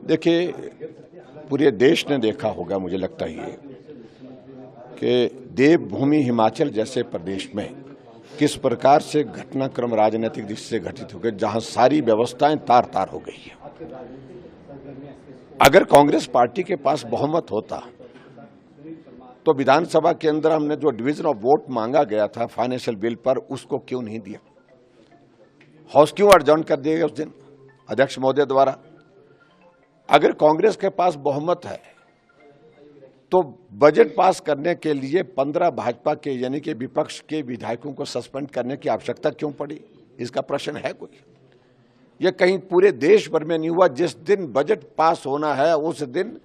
देखिए, पूरे देश ने देखा होगा, मुझे लगता ही है कि देवभूमि हिमाचल जैसे प्रदेश में किस प्रकार से घटनाक्रम राजनीतिक दृष्टि से घटित हो गए, जहां सारी व्यवस्थाएं तार तार हो गई है। अगर कांग्रेस पार्टी के पास बहुमत होता तो विधानसभा के अंदर हमने जो डिवीजन ऑफ वोट मांगा गया था फाइनेंशियल बिल पर, उसको क्यों नहीं दिया? हाउस क्यों एडजर्न कर दिया गया उस दिन अध्यक्ष महोदय द्वारा? अगर कांग्रेस के पास बहुमत है तो बजट पास करने के लिए 15 भाजपा के यानी कि विपक्ष के विधायकों को सस्पेंड करने की आवश्यकता क्यों पड़ी? इसका प्रश्न है कोई? यह कहीं पूरे देश भर में नहीं हुआ। जिस दिन बजट पास होना है उस दिन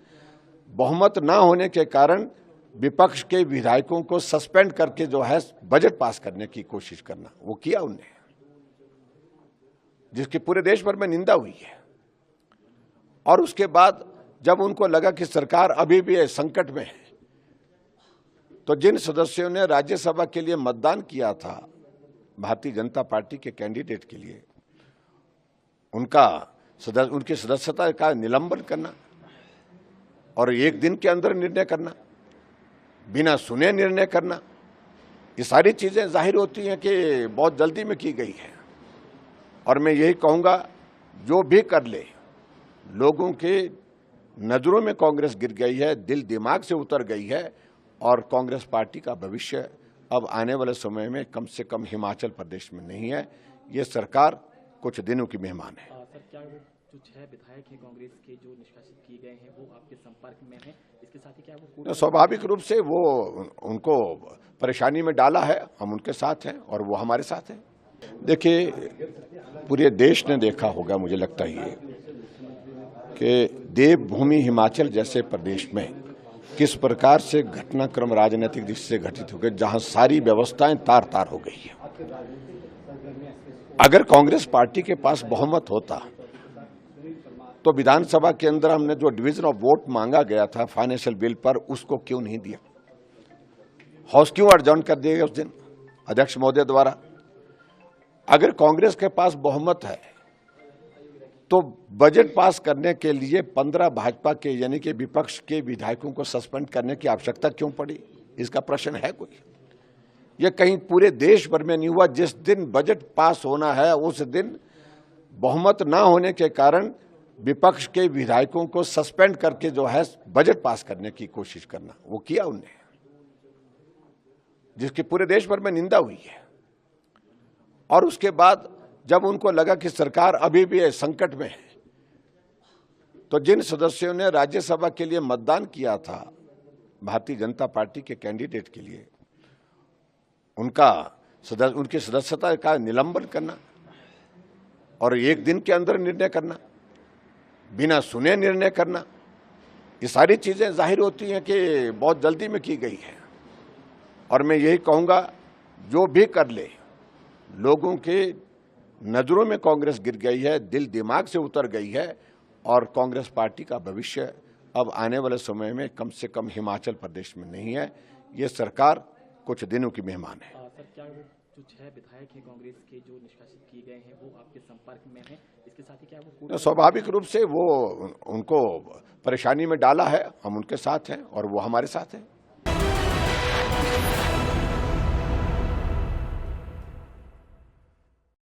बहुमत ना होने के कारण विपक्ष के विधायकों को सस्पेंड करके जो है बजट पास करने की कोशिश करना, वो किया उन्होंने, जिसकी पूरे देश भर में निंदा हुई है। और उसके बाद जब उनको लगा कि सरकार अभी भी संकट में है, तो जिन सदस्यों ने राज्यसभा के लिए मतदान किया था भारतीय जनता पार्टी के कैंडिडेट के लिए, उनकी सदस्यता का निलंबन करना और एक दिन के अंदर निर्णय करना, बिना सुने निर्णय करना, ये सारी चीजें जाहिर होती हैं कि बहुत जल्दी में की गई है। और मैं यही कहूंगा, जो भी कर ले, लोगों के नजरों में कांग्रेस गिर गई है, दिल दिमाग से उतर गई है और कांग्रेस पार्टी का भविष्य अब आने वाले समय में कम से कम हिमाचल प्रदेश में नहीं है। ये सरकार कुछ दिनों की मेहमान है। सर, क्या जो 6 विधायक हैं कांग्रेस के जो निष्कासित किए गए हैं वो आपके संपर्क में हैं? इसके साथ ही क्या वो स्वाभाविक रूप से वो उनको परेशानी में डाला है, हम उनके साथ हैं और वो हमारे साथ हैं। देखिए, पूरे देश ने देखा होगा, मुझे लगता ही है कि देवभूमि हिमाचल जैसे प्रदेश में किस प्रकार से घटनाक्रम राजनीतिक दृष्टि से घटित हो गए, जहां सारी व्यवस्थाएं तार तार हो गई है। अगर कांग्रेस पार्टी के पास बहुमत होता तो विधानसभा के अंदर हमने जो डिवीजन ऑफ वोट मांगा गया था फाइनेंशियल बिल पर, उसको क्यों नहीं दिया? हाउस क्यों एडजर्न कर दिया गया उस दिन अध्यक्ष महोदय द्वारा? अगर कांग्रेस के पास बहुमत है तो बजट पास करने के लिए 15 भाजपा के यानी कि विपक्ष के विधायकों को सस्पेंड करने की आवश्यकता क्यों पड़ी? इसका प्रश्न है कोई? यह कहीं पूरे देश भर में नहीं हुआ। जिस दिन बजट पास होना है उस दिन बहुमत ना होने के कारण विपक्ष के विधायकों को सस्पेंड करके जो है बजट पास करने की कोशिश करना, वो किया उन्होंने, जिसकी पूरे देश भर में निंदा हुई है। और उसके बाद जब उनको लगा कि सरकार अभी भी संकट में है, तो जिन सदस्यों ने राज्यसभा के लिए मतदान किया था भारतीय जनता पार्टी के कैंडिडेट के लिए, उनकी सदस्यता का निलंबन करना और एक दिन के अंदर निर्णय करना, बिना सुने निर्णय करना, ये सारी चीजें जाहिर होती हैं कि बहुत जल्दी में की गई है। और मैं यही कहूंगा, जो भी कर ले, लोगों के नजरों में कांग्रेस गिर गई है, दिल दिमाग से उतर गई है और कांग्रेस पार्टी का भविष्य अब आने वाले समय में कम से कम हिमाचल प्रदेश में नहीं है। ये सरकार कुछ दिनों की मेहमान है। सर, क्या वो जो 6 विधायक हैं कांग्रेस के जो निष्कासित किए गए हैं वो आपके संपर्क में हैं? इसके साथ ही क्या वो स्वाभाविक रूप से वो उनको परेशानी में डाला है, हम उनके साथ हैं और वो हमारे साथ हैं।